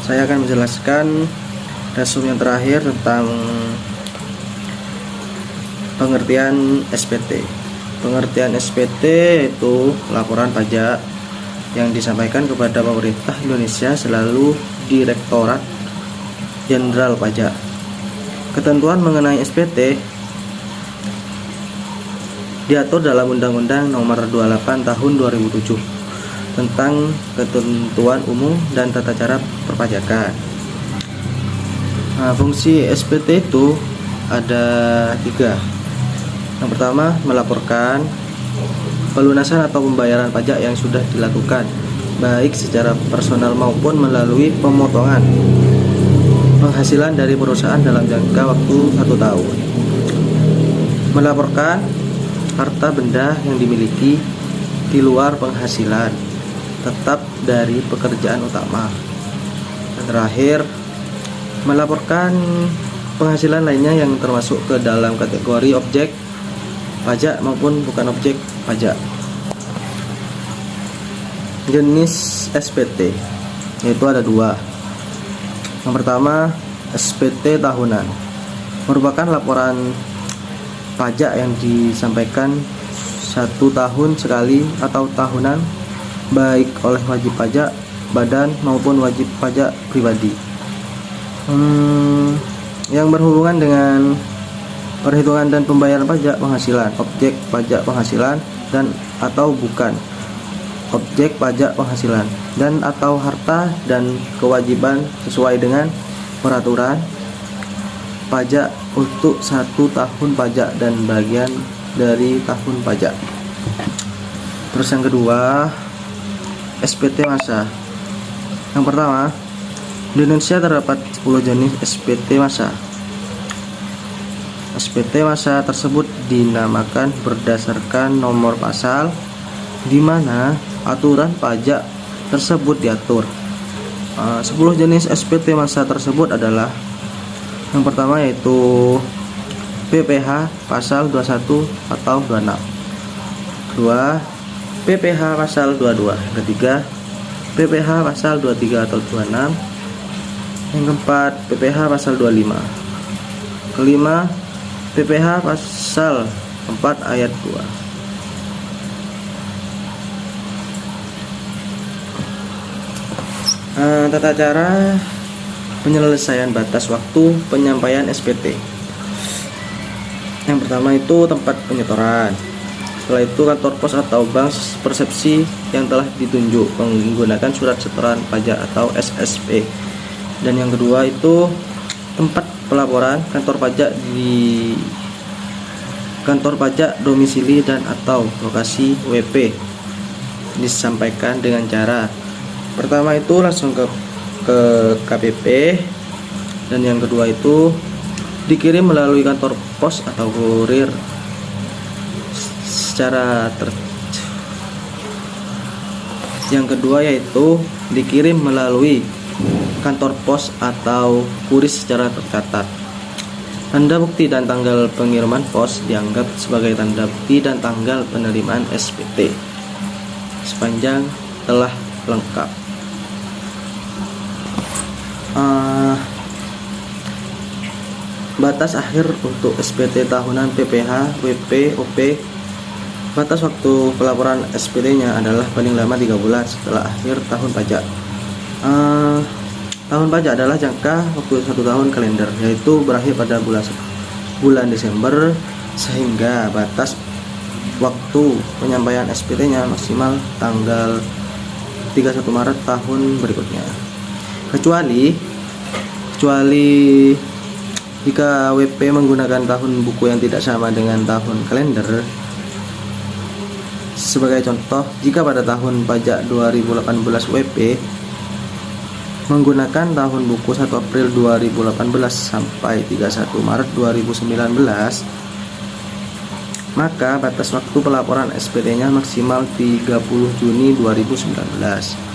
saya akan menjelaskan resume yang terakhir tentang pengertian SPT. Pengertian SPT itu laporan pajak yang disampaikan kepada pemerintah Indonesia selalu Direktorat Jenderal Pajak. Ketentuan mengenai SPT diatur dalam Undang-Undang Nomor 28 Tahun 2007 tentang ketentuan umum dan tata cara perpajakan. Fungsi SPT itu ada 3. Yang pertama, melaporkan pelunasan atau pembayaran pajak yang sudah dilakukan, baik secara personal maupun melalui pemotongan penghasilan dari perusahaan dalam jangka waktu 1 tahun. Melaporkan harta benda yang dimiliki di luar penghasilan tetap dari pekerjaan utama. Dan terakhir, melaporkan penghasilan lainnya yang termasuk ke dalam kategori objek pajak maupun bukan objek pajak. Jenis SPT yaitu ada 2. Yang pertama, SPT tahunan merupakan laporan pajak yang disampaikan 1 tahun sekali atau tahunan, baik oleh wajib pajak badan maupun wajib pajak pribadi, yang berhubungan dengan perhitungan dan pembayaran pajak penghasilan, objek pajak penghasilan dan atau bukan objek pajak penghasilan, dan atau harta dan kewajiban sesuai dengan peraturan pajak untuk 1 tahun pajak dan bagian dari tahun pajak. Terus yang kedua, SPT masa. Yang pertama, di Indonesia terdapat 10 jenis SPT masa. SPT masa tersebut dinamakan berdasarkan nomor pasal di mana aturan pajak tersebut diatur. 10 jenis SPT masa tersebut adalah: yang pertama yaitu PPh pasal 21 atau 26. Kedua, PPh pasal 22. Ketiga, PPh pasal 23 atau 26. Yang keempat, PPh pasal 25. Kelima, PPh pasal 4 ayat 2. Tata cara penyelesaian batas waktu penyampaian SPT. Yang pertama itu tempat penyetoran. Setelah itu kantor pos atau bank persepsi yang telah ditunjuk menggunakan surat setoran pajak atau SSP. Dan yang kedua itu tempat pelaporan kantor pajak di kantor pajak domisili dan atau lokasi WP. Disampaikan dengan cara pertama itu langsung ke KPP, dan yang kedua itu dikirim melalui kantor pos atau kurir yang kedua yaitu dikirim melalui kantor pos atau kurir secara tercatat. Tanda bukti dan tanggal pengiriman pos dianggap sebagai tanda bukti dan tanggal penerimaan SPT sepanjang telah lengkap. Batas akhir untuk SPT tahunan PPh, WP, OP. Batas waktu pelaporan SPT-nya adalah paling lama 3 bulan setelah akhir tahun pajak. Tahun pajak adalah jangka waktu 1 tahun kalender, yaitu berakhir pada bulan Desember, sehingga batas waktu penyampaian SPT-nya maksimal tanggal 31 Maret tahun berikutnya. Kecuali jika WP menggunakan tahun buku yang tidak sama dengan tahun kalender. Sebagai contoh, jika pada tahun pajak 2018 WP menggunakan tahun buku 1 April 2018 sampai 31 Maret 2019, maka batas waktu pelaporan SPT-nya maksimal 30 Juni 2019.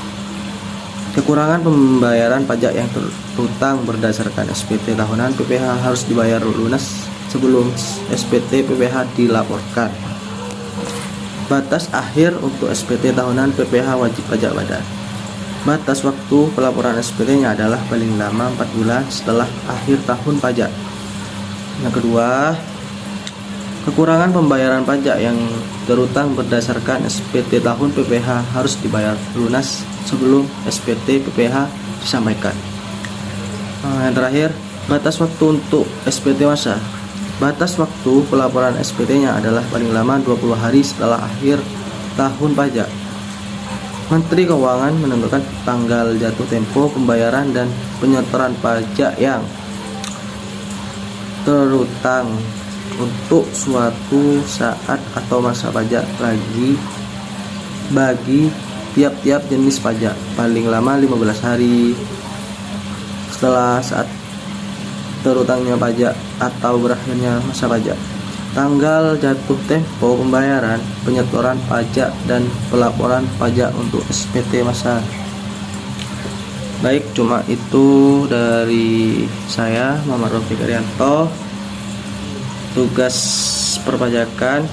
Kekurangan pembayaran pajak yang terutang berdasarkan SPT tahunan PPh harus dibayar lunas sebelum SPT PPh dilaporkan. Batas akhir untuk SPT tahunan PPh wajib pajak badan. Batas waktu pelaporan SPT-nya adalah paling lama 4 bulan setelah akhir tahun pajak. Yang kedua, kekurangan pembayaran pajak yang terutang berdasarkan SPT tahun PPh harus dibayar lunas sebelum SPT PPh disampaikan. Yang terakhir, batas waktu untuk SPT masa. Batas waktu pelaporan SPT-nya adalah paling lama 20 hari setelah akhir tahun pajak. Menteri Keuangan menentukan tanggal jatuh tempo pembayaran dan penyetoran pajak yang terutang untuk suatu saat atau masa pajak bagi tiap-tiap jenis pajak, paling lama 15 hari setelah saat terutangnya pajak atau berakhirnya masa pajak. Tanggal jatuh tempo pembayaran, penyetoran pajak, dan pelaporan pajak untuk SPT masa. Baik, cuma itu dari saya, Muhammad Rafiq Arianto, tugas perpajakan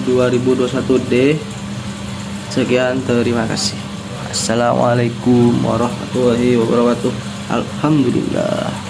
2021D. Sekian, terima kasih. Assalamualaikum warahmatullahi wabarakatuh. Alhamdulillah.